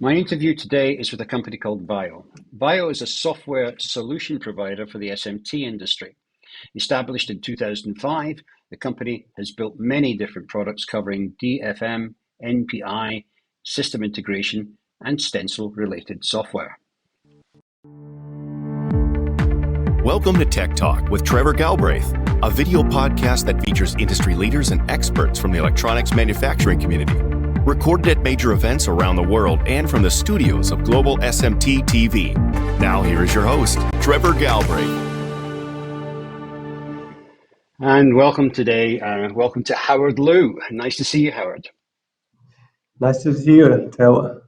My interview today is with a company called Vio. Vio is a software solution provider for the SMT industry. Established in 2005, the company has built many different products covering DFM, NPI, system integration, and stencil-related software. Welcome to Tech Talk with Trevor Galbraith, a video podcast that features industry leaders and experts from the electronics manufacturing community. Recorded at major events around the world and from the studios of Global SMT TV. Now here is your host, Trevor Galbraith. And welcome today, welcome to Howard Liu. Nice to see you, Howard. Nice to see you, Trevor.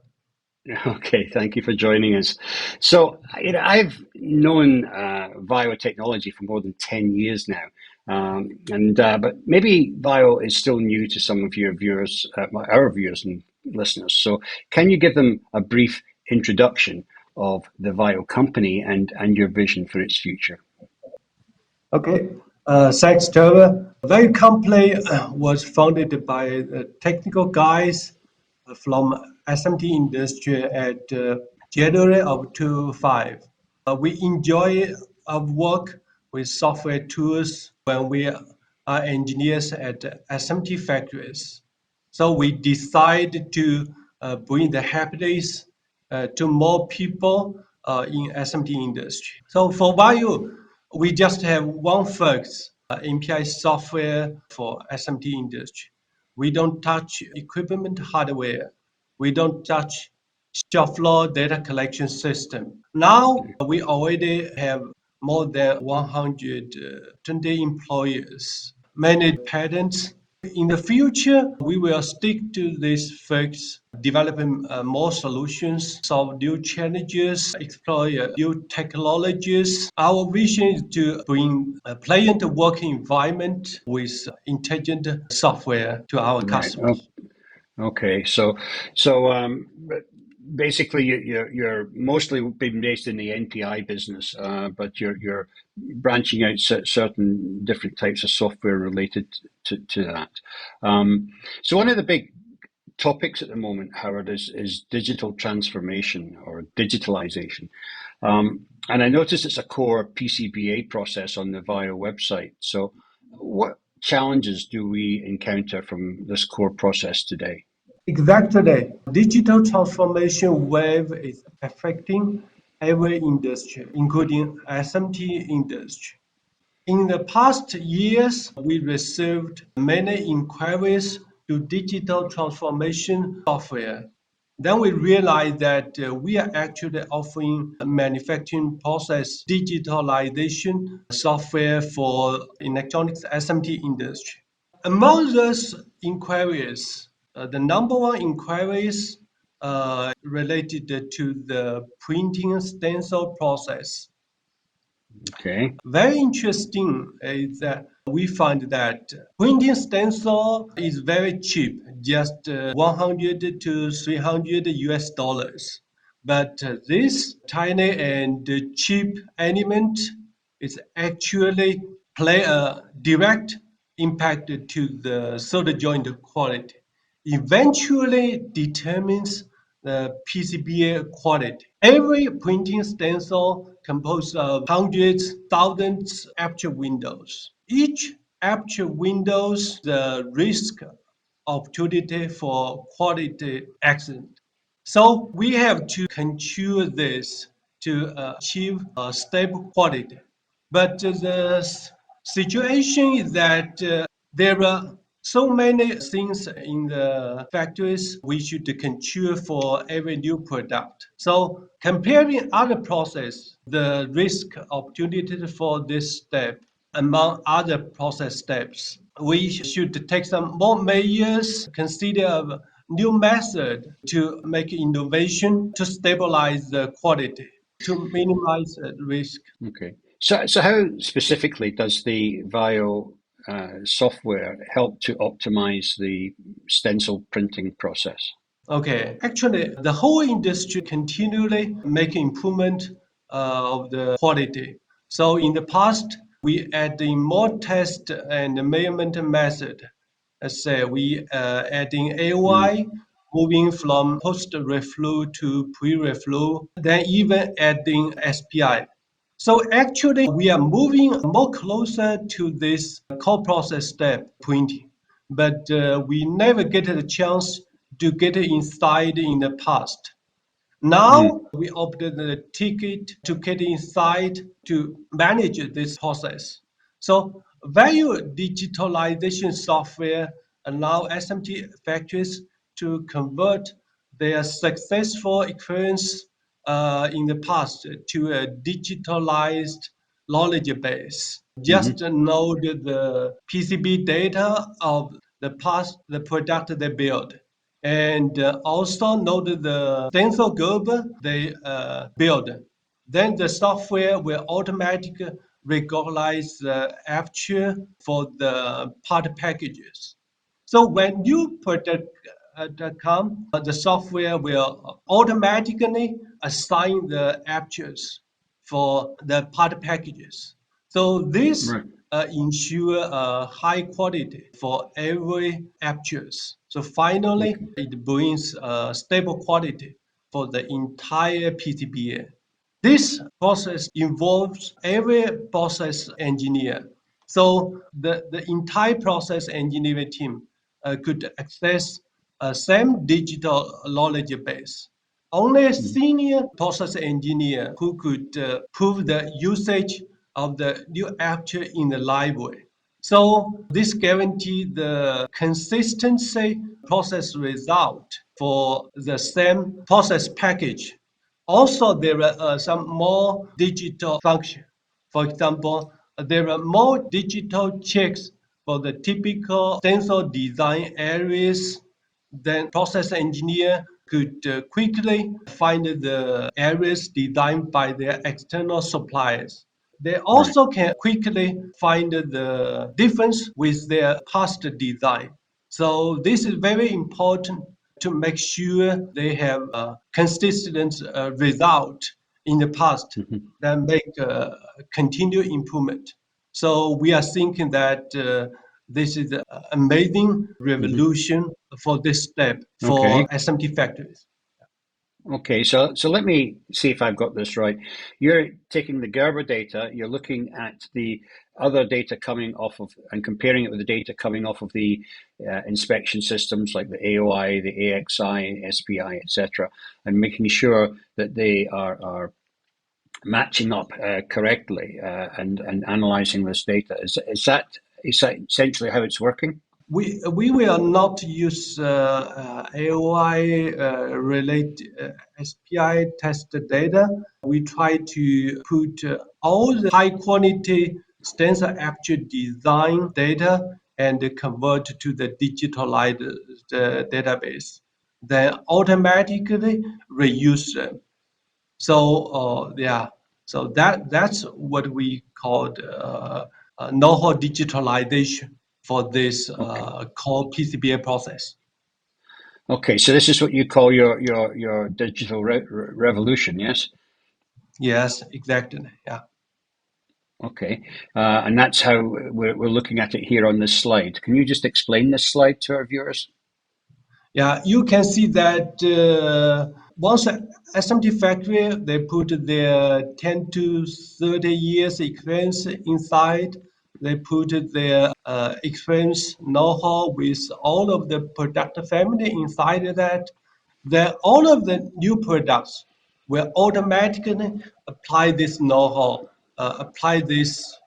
Okay, thank you for joining us. So, I've known Vio technology for more than 10 years now, but maybe Vio is still new to some of your viewers, our viewers and listeners. So, can you give them a brief introduction of the Vio company and your vision for its future? Okay, thanks, Trevor. Vio company was founded by technical guys from SMT industry at January of 2005. We enjoy our work with software tools when we are engineers at SMT factories. So we decided to bring the happiness to more people in SMT industry. So for Vio, we just have one focus, NPI software for SMT industry. We don't touch equipment hardware. We don't touch shop floor data collection system. Now we already have more than 120 employees, many patents. In the future, we will stick to this focus, developing more solutions, solve new challenges, explore new technologies. Our vision is to bring a pleasant working environment with intelligent software to our customers. Okay, so basically you're mostly been based in the NPI business, but you're branching out certain different types of software related to that. So one of the big topics at the moment, Howard, is digital transformation or digitalization. And I noticed it's a core PCBA process on the Vio website. So what challenges do we encounter from this core process today? Exactly. Digital transformation wave is affecting every industry, including SMT industry. In the past years, we received many inquiries to digital transformation software. Then we realized that we are actually offering manufacturing process digitalization software for electronics SMT industry. Among those inquiries, the number one inquiries related to the printing stencil process. Okay. Very interesting is that we find that printing stencil is very cheap, just 100 to 300 US dollars. But this tiny and cheap element is actually play a direct impact to the solder joint quality. Eventually determines the PCB quality. Every printing stencil composed of hundreds, thousands aperture windows. Each aperture windows the risk opportunity for quality accident. So we have to control this to achieve a stable quality. But the situation is that there are so many things in the factories we should control for every new product. So comparing other process, the risk opportunity for this step among other process steps, we should take some more measures, consider a new method to make innovation to stabilize the quality, to minimize risk. Okay. So how specifically does the Vio software help to optimize the stencil printing process? Okay, actually, the whole industry continually make improvement of the quality. So in the past, we adding more test and measurement method. Let's say we adding AOI moving from post-reflow to pre-reflow, then even adding SPI. So actually, we are moving more closer to this co-process step printing, but we never get a chance to get inside in the past. Now we opted the ticket to get inside to manage this process. So value digitalization software allow SMT factories to convert their successful experience in the past to a digitalized knowledge base. Mm-hmm. Just know the PCB data of the product they build, and also know the sensor group they build. Then the software will automatically recognize the aperture for the part packages. So when new product come, the software will automatically assign the apertures for the part packages. So this Right. ensure high quality for every apertures. So finally, Okay. it brings stable quality for the entire PCBA. This process involves every process engineer. So the entire process engineering team could access same digital knowledge base. Only a Mm-hmm. senior process engineer who could prove the usage of the new aperture in the library. So this guarantees the consistency process result for the same process package. Also, there are some more digital function. For example, there are more digital checks for the typical sensor design areas. Then process engineer could quickly find the areas designed by their external suppliers. They Right. also can quickly find the difference with their past design. So this is very important to make sure they have a consistent result in the past Mm-hmm. that make continued improvement. So we are thinking that this is an amazing Mm-hmm. revolution for this step Okay. for SMT factories. Okay, so let me see if I've got this right. You're taking the Gerber data, you're looking at the other data coming off of and comparing it with the data coming off of the inspection systems like the AOI, the AXI, SPI, etc., and making sure that they are matching up correctly and analyzing this data. Is that essentially how it's working? We will not use AOI relate SPI test data. We try to put all the high quality stencil aperture design data and convert to the digitalized database. Then automatically reuse them. So yeah, so that's what we called know-how digitalization for this Okay. core PCBA process. Okay, so this is what you call your digital revolution, yes? Yes, exactly. Yeah. Okay, and that's how we're looking at it here on this slide. Can you just explain this slide to our viewers? Yeah, you can see that once SMT factory, they put their 10 to 30 years experience inside. They put their experience know-how with all of the product family inside that. Then all of the new products will automatically apply this know-how, apply this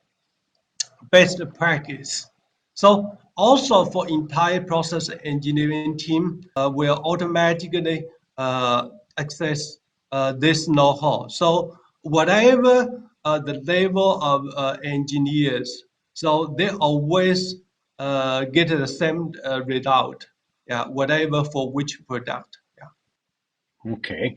best practice. So also for entire process engineering team will automatically access this know-how. So whatever the level of engineers, so they always get the same result. Yeah, whatever for which product. Okay,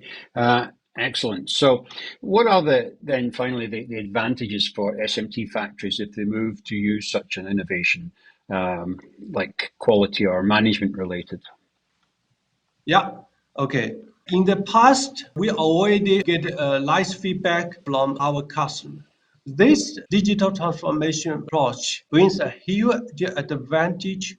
excellent. So, what are then finally the advantages for SMT factories if they move to use such an innovation, like quality or management related? Yeah. Okay. In the past, we already get nice feedback from our customer. This digital transformation approach brings a huge advantage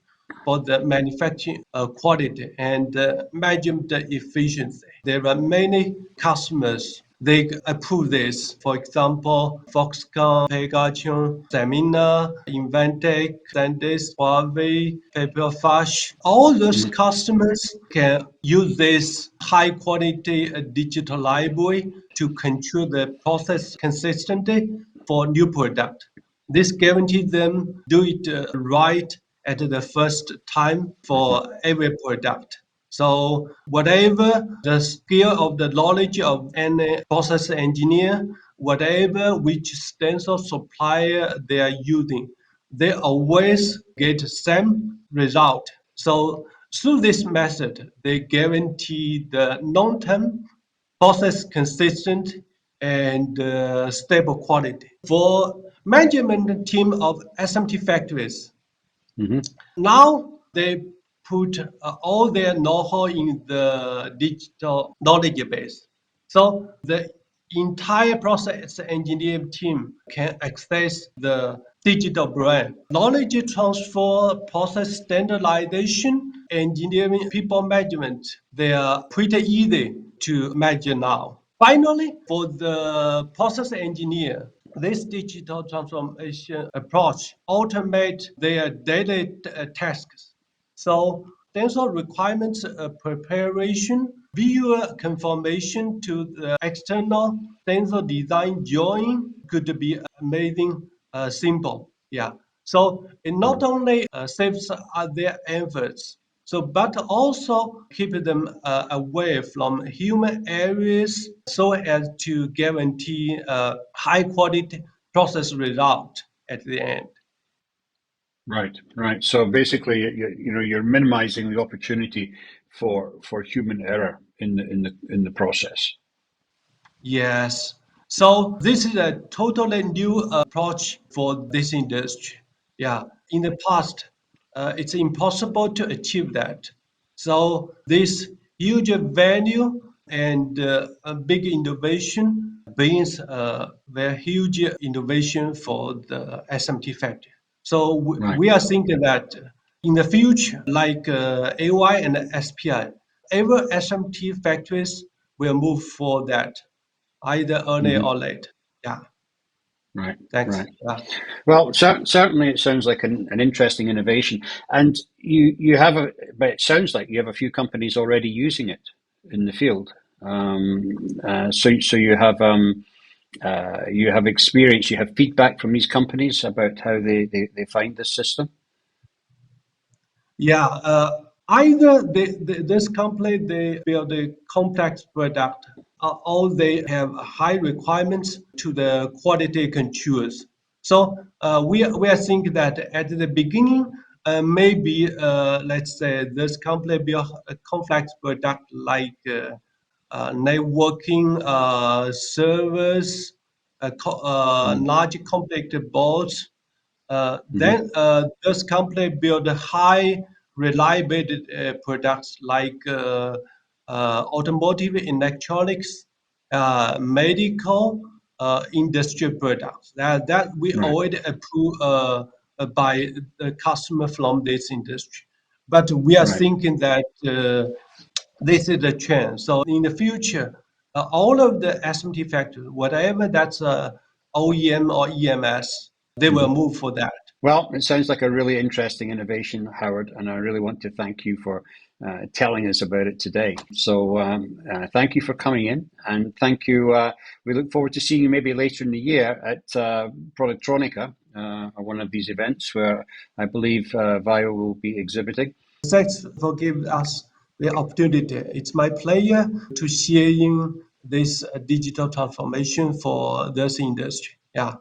for the manufacturing quality and measurement efficiency. There are many customers, they approve this. For example, Foxconn, Pegasion, Sanmina, Inventec, SanDisk, Huawei, Paperfush. All those customers can use this high quality digital library to control the process consistently for new product. This guarantees them do it right at the first time for every product. So whatever the skill of the knowledge of any process engineer, whatever which stencil supplier they are using, they always get same result. So through this method, they guarantee the long-term process consistent and stable quality. For management team of SMT factories, now they put all their know-how in the digital knowledge base. So the entire process engineering team can access the digital brain. Knowledge transfer, process standardization, engineering, people management, they are pretty easy to measure now. Finally, for the process engineer, this digital transformation approach automate their daily tasks. So stencil requirements preparation, viewer confirmation to the external stencil design drawing could be amazing simple. Yeah. So it not only saves their efforts, so but also keep them away from human errors so as to guarantee high quality process result at the end. Right. So basically, you're minimizing the opportunity for human error in the process. Yes. So this is a totally new approach for this industry. Yeah. In the past, it's impossible to achieve that. So this huge value and a big innovation brings a very huge innovation for the SMT factory. So Right. we are thinking that in the future, like AY and SPI, every SMT factories will move for that, either early or late. Yeah. Right. Thanks. Right. Yeah. Well, certainly it sounds like an interesting innovation, and you have but it sounds like you have a few companies already using it in the field. So you have experience, you have feedback from these companies about how they find this system. Yeah. Either this company they build a complex product, or they have high requirements to the quality controls. So we are thinking that at the beginning, maybe let's say this company build a complex product like networking servers, large complex boards. Then this company build high reliability products like automotive electronics, medical, industrial products. That we Right. already approved by the customer from this industry. But we are Right. thinking that this is the trend. So in the future, all of the SMT factories, whatever that's OEM or EMS, they will move for that. Well, it sounds like a really interesting innovation, Howard, and I really want to thank you for telling us about it today. So thank you for coming in, and thank you. We look forward to seeing you maybe later in the year at Productronica, or one of these events where I believe Vio will be exhibiting. Thanks for giving us the opportunity. It's my pleasure to sharing this digital transformation for this industry. Yeah.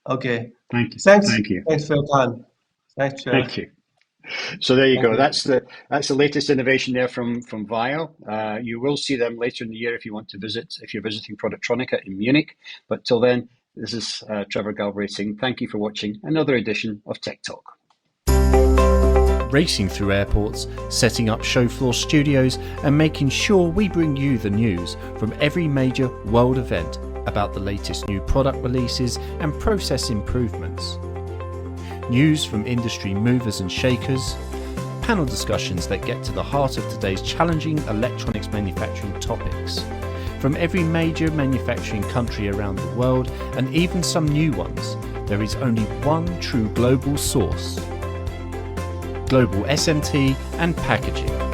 Okay. Thank you. Thanks. Thank you. Thanks for your time. Thanks, Trevor. Thank you. So there you Thank go. you. That's the latest innovation there from Vio. You will see them later in the year if you want to visit, if you're visiting Productronica in Munich. But till then, this is Trevor Galbraith saying thank you for watching another edition of Tech Talk. Racing through airports, setting up show floor studios, and making sure we bring you the news from every major world event about the latest new product releases and process improvements. News from industry movers and shakers, panel discussions that get to the heart of today's challenging electronics manufacturing topics. From every major manufacturing country around the world, and even some new ones, there is only one true global source: Global SMT and Packaging.